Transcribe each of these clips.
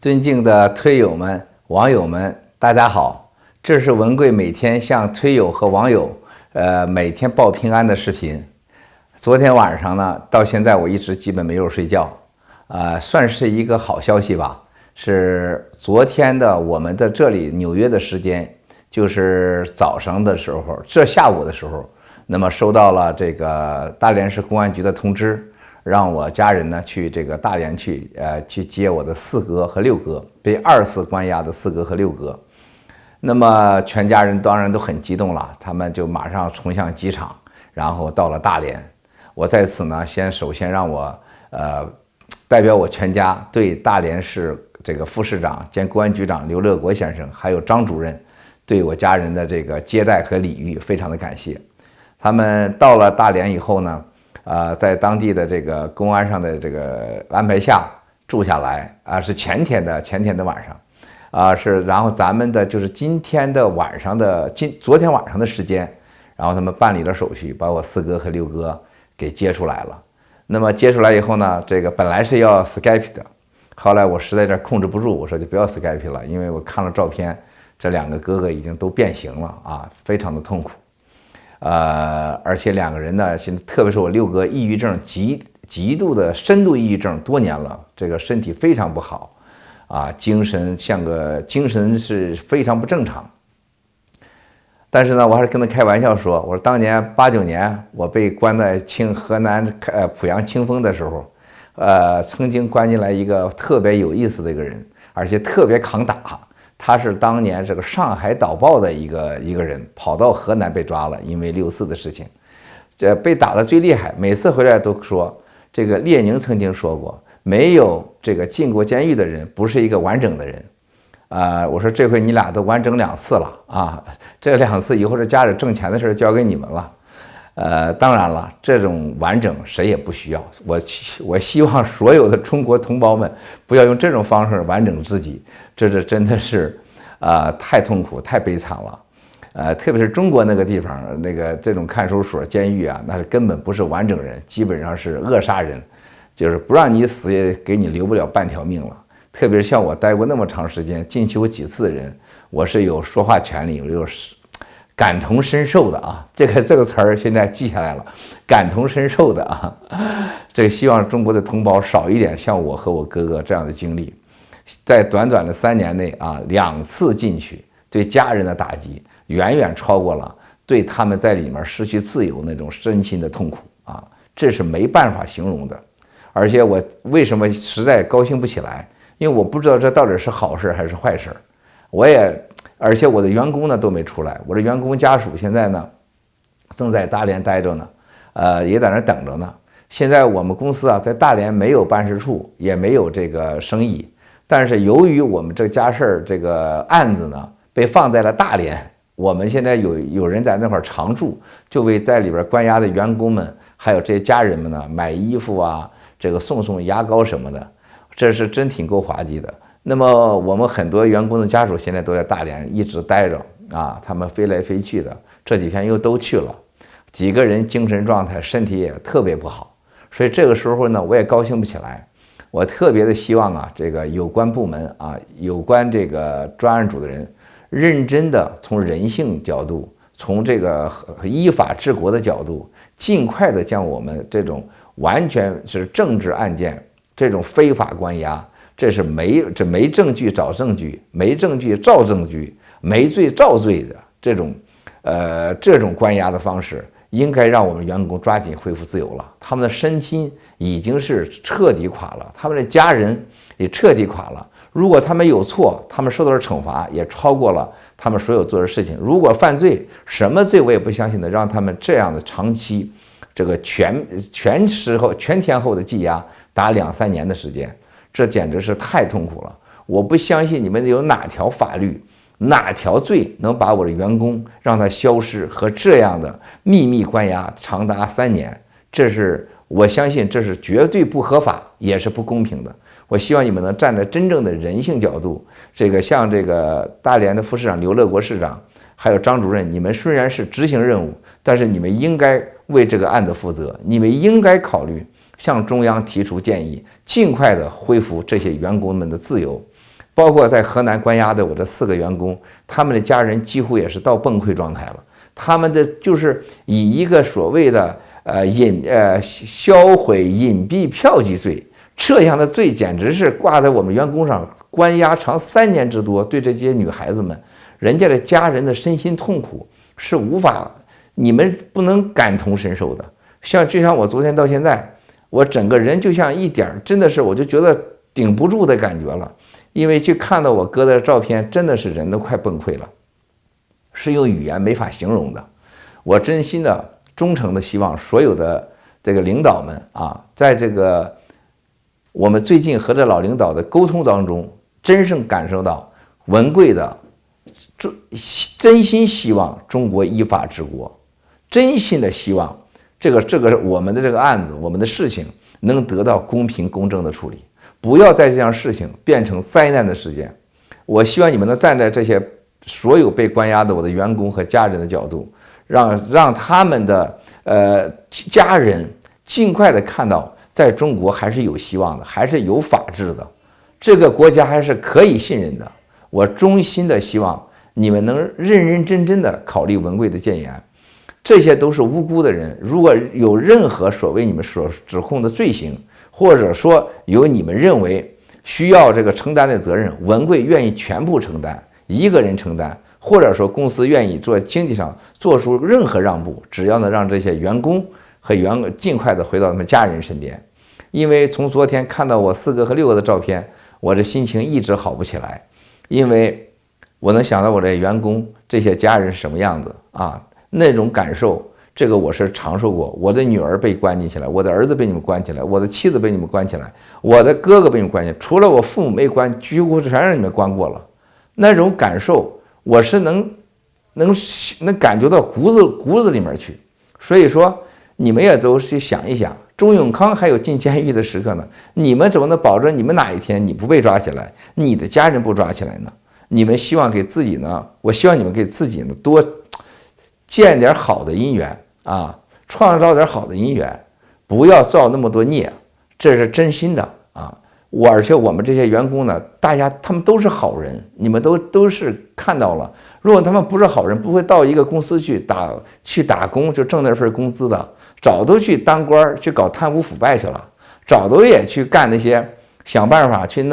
尊敬的推友们、网友们，大家好！这是文贵每天向推友和网友，每天报平安的视频。昨天晚上呢，到现在我一直基本没有睡觉，算是一个好消息吧。是昨天的我们的这里纽约的时间，就是早上的时候，下午的时候，那么收到了这个大连市公安局的通知。让我家人呢去这个大连去接我的4哥和6哥，被2次关押的4哥和6哥。那么全家人当然都很激动了，他们就马上冲向机场，然后到了大连。我在此呢，首先让我代表我全家对大连市这个副市长兼公安局长刘乐国先生，还有张主任对我家人的这个接待和礼遇非常的感谢。他们到了大连以后呢，在当地的这个公安上的这个安排下住下来是前天的晚上，然后咱们的就是今天的晚上的昨天晚上的时间，然后他们办理了手续，把我4哥和6哥给接出来了。那么接出来以后呢，这个本来是要 Skype 的，后来我实在有点控制不住，我说就不要 Skype 了，因为我看了照片，这2个哥哥已经都变形了啊，非常的痛苦。而且2个人呢，现在特别是我6哥，抑郁症极度的深度抑郁症多年了，这个身体非常不好，精神是非常不正常。但是呢，我还是跟他开玩笑说，我说当年89年我被关在河南濮阳清丰的时候，曾经关进来一个特别有意思的一个人，而且特别抗打。他是当年这个上海导报的一个人，跑到河南被抓了，因为6·4的事情，这被打得最厉害。每次回来都说，这个列宁曾经说过，没有这个进过监狱的人不是一个完整的人。我说这回你俩都完整2次了啊，这2次以后这家里挣钱的事交给你们了。当然了，这种完整谁也不需要。我希望所有的中国同胞们不要用这种方式完整自己，这真的是太痛苦太悲惨了。特别是中国那个地方，这种看守所监狱啊，那是根本不是完整人，基本上是扼杀人，就是不让你死也给你留不了半条命了。特别是像我待过那么长时间进修几次的人，我是有说话权利，有感同身受的啊，这个词儿现在记下来了，感同身受的啊，这个希望中国的同胞少一点像我和我哥哥这样的经历，在短短的3年内啊，2次进去，对家人的打击远远超过了对他们在里面失去自由那种身心的痛苦啊，这是没办法形容的。而且我为什么实在高兴不起来？因为我不知道这到底是好事还是坏事，而且我的员工呢都没出来，我的员工家属现在呢正在大连待着呢，也在那等着呢。现在我们公司啊在大连没有办事处，也没有这个生意，但是由于我们这家事儿这个案子呢被放在了大连，我们现在有人在那块儿常住，就为在里边关押的员工们还有这些家人们呢买衣服啊，这个送牙膏什么的，这是真挺够滑稽的。那么我们很多员工的家属现在都在大连一直待着啊，他们飞来飞去的，这几天又都去了，几个人精神状态身体也特别不好，所以这个时候呢我也高兴不起来。我特别的希望啊，这个有关部门啊，有关这个专案组的人认真的从人性角度，从这个依法治国的角度，尽快的将我们这种完全是政治案件，这种非法关押，这是没证据找证据，没证据造证据，没罪造罪的这种关押的方式，应该让我们员工抓紧恢复自由了。他们的身心已经是彻底垮了，他们的家人也彻底垮了。如果他们有错，他们受到的惩罚也超过了他们所有做的事情。如果犯罪，什么罪我也不相信的，让他们这样的长期这个全天候的羁押达2-3年的时间。这简直是太痛苦了！我不相信你们有哪条法律、哪条罪能把我的员工让他消失和这样的秘密关押长达3年，我相信这是绝对不合法，也是不公平的。我希望你们能站在真正的人性角度，像这个大连的副市长刘乐国市长，还有张主任，你们虽然是执行任务，但是你们应该为这个案子负责，你们应该考虑向中央提出建议，尽快的恢复这些员工们的自由。包括在河南关押的我这4个员工，他们的家人几乎也是到崩溃状态了。他们的就是以一个所谓的销毁隐蔽票据罪，这样的罪简直是挂在我们员工上，关押长3年之多。对这些女孩子们，人家的家人的身心痛苦是无法，你们不能感同身受的。就像我昨天到现在，我整个人就像一点真的是，我就觉得顶不住的感觉了。因为去看到我哥的照片，真的是人都快崩溃了，是用语言没法形容的。我真心的、忠诚的希望所有的这个领导们啊，在这个我们最近和这老领导的沟通当中，真正感受到文贵的真心希望中国依法治国，真心的希望这个我们的这个案子，我们的事情能得到公平公正的处理。不要在这样事情变成灾难的事件。我希望你们能站在这些所有被关押的我的员工和家人的角度，让他们的家人尽快的看到，在中国还是有希望的，还是有法治的，这个国家还是可以信任的。我衷心的希望你们能认认真真的考虑文贵的谏言。这些都是无辜的人，如果有任何所谓你们所指控的罪行，或者说有你们认为需要这个承担的责任，文贵愿意全部承担，一个人承担，或者说公司愿意做经济上做出任何让步，只要能让这些员工和尽快的回到他们家人身边。因为从昨天看到我4个和6个的照片，我这心情一直好不起来，因为我能想到我这员工这些家人是什么样子啊，那种感受。这个我是尝受过，我的女儿被关进去了，我的儿子被你们关起来，我的妻子被你们关起来，我的哥哥被你们关起来，除了我父母没关，几乎全让你们关过了。那种感受，我是能感觉到骨子里面去。所以说，你们也都去想一想，钟永康还有进监狱的时刻呢，你们怎么能保证你们哪一天你不被抓起来，你的家人不抓起来呢？你们希望给自己呢，我希望你们给自己呢多建点好的姻缘啊，创造点好的姻缘，不要造那么多孽，这是真心的啊。而且我们这些员工呢，大家他们都是好人，你们都是看到了。如果他们不是好人，不会到一个公司去打工就挣那份工资的，早都去当官去搞贪污腐败去了，早都也去干那些想办法去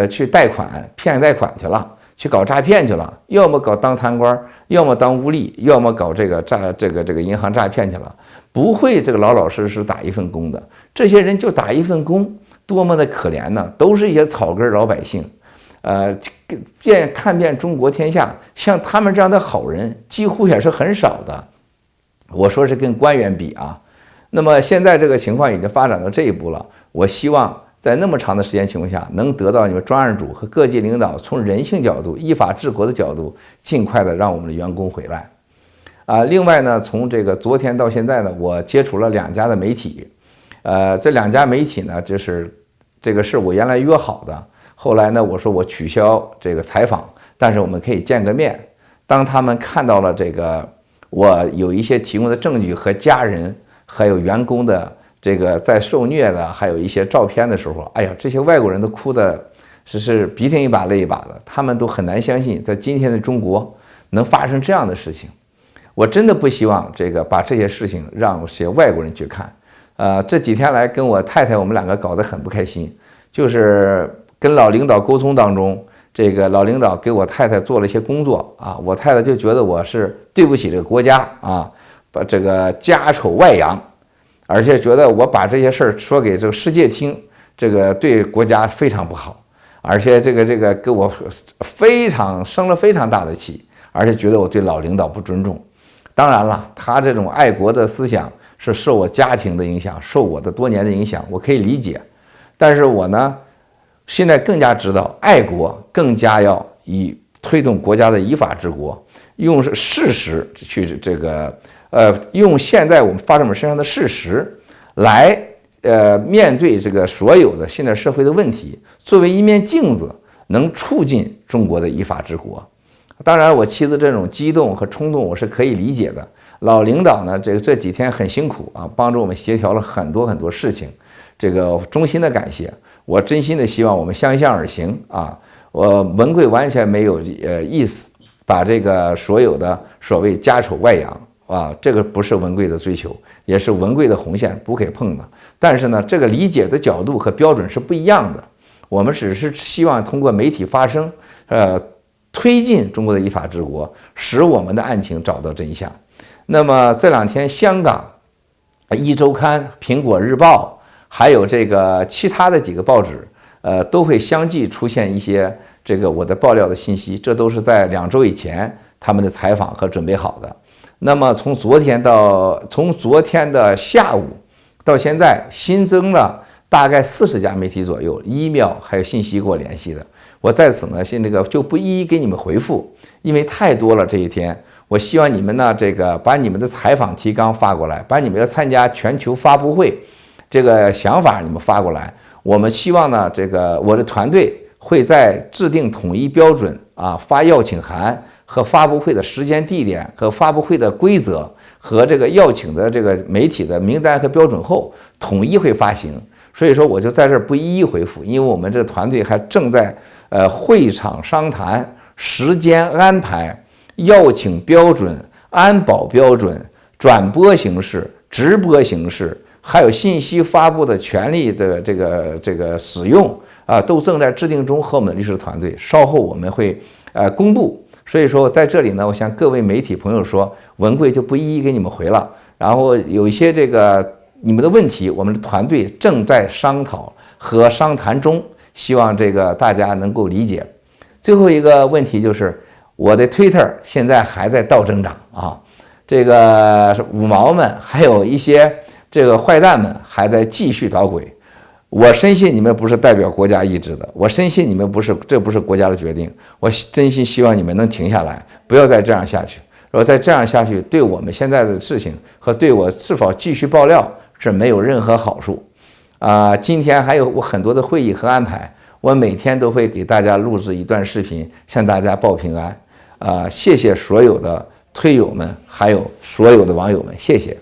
去贷款骗贷款去了，去搞诈骗去了，要么搞当贪官，要么当污吏，要么搞这个银行诈骗去了，不会这个老老实实打一份工的。这些人就打一份工，多么的可怜呢？都是一些草根老百姓，看遍中国天下，像他们这样的好人几乎也是很少的。我说是跟官员比啊。那么现在这个情况已经发展到这一步了，我希望在那么长的时间情况下，能得到你们专案组和各级领导从人性角度、依法治国的角度，尽快的让我们的员工回来。另外呢，从这个昨天到现在呢，我接触了2家的媒体，这2家媒体呢，就是这个是我原来约好的，后来呢，我说我取消这个采访，但是我们可以见个面。当他们看到了这个我有一些提供的证据和家人还有员工的这个在受虐的，还有一些照片的时候，哎呀，这些外国人都哭的是鼻涕一把泪一把的，他们都很难相信，在今天的中国能发生这样的事情。我真的不希望把这些事情让这些外国人去看。这几天来跟我太太我们2个搞得很不开心，就是跟老领导沟通当中，这个老领导给我太太做了一些工作啊，我太太就觉得我是对不起这个国家啊，把这个家丑外扬，而且觉得我把这些事儿说给这个世界听，这个对国家非常不好，而且这个给我生了非常大的气，而且觉得我对老领导不尊重。当然了，他这种爱国的思想是受我家庭的影响，受我的多年的影响，我可以理解。但是我呢，现在更加知道，爱国更加要以推动国家的依法治国，用事实去用现在我们发生我们身上的事实来面对这个所有的现在社会的问题，作为一面镜子，能促进中国的依法治国。当然，我妻子这种激动和冲动我是可以理解的。老领导呢，这几天很辛苦啊，帮助我们协调了很多事情，这个衷心的感谢。我真心的希望我们相向而行啊。文贵完全没有意思，把这个所有的所谓家丑外扬啊，这个不是文贵的追求，也是文贵的红线，不可以碰的。但是呢，这个理解的角度和标准是不一样的。我们只是希望通过媒体发声，推进中国的依法治国，使我们的案情找到真相。那么这2天，香港一周刊、苹果日报，还有这个其他的几个报纸，都会相继出现一些这个我的爆料的信息，这都是在2周以前他们的采访和准备好的。那么从昨天的下午到现在，新增了大概40家媒体左右，email还有信息给我联系的。我在此呢，现就不一一给你们回复，因为太多了这一天。我希望你们呢，把你们的采访提纲发过来，把你们要参加全球发布会这个想法你们发过来。我们希望呢，我的团队会在制定统一标准啊，发邀请函和发布会的时间、地点和发布会的规则和这个邀请的这个媒体的名单和标准后，统一会发行。所以说，我就在这儿不一一回复，因为我们这个团队还正在会场商谈、时间安排、邀请标准、安保标准、转播形式、直播形式，还有信息发布的权利的这个使用啊，都正在制定中，和我们的律师团队稍后我们会公布。所以说，在这里呢，我向各位媒体朋友说，文贵就不一一给你们回了。然后有一些你们的问题，我们的团队正在商讨和商谈中，希望大家能够理解。最后一个问题就是，我的 Twitter 现在还在倒增长啊，五毛们还有一些坏蛋们还在继续捣鬼。我深信你们不是代表国家意志的，我深信你们这不是国家的决定。我真心希望你们能停下来，不要再这样下去。如果再这样下去，对我们现在的事情和对我是否继续爆料是没有任何好处。今天还有我很多的会议和安排，我每天都会给大家录制一段视频，向大家报平安。谢谢所有的推友们，还有所有的网友们，谢谢。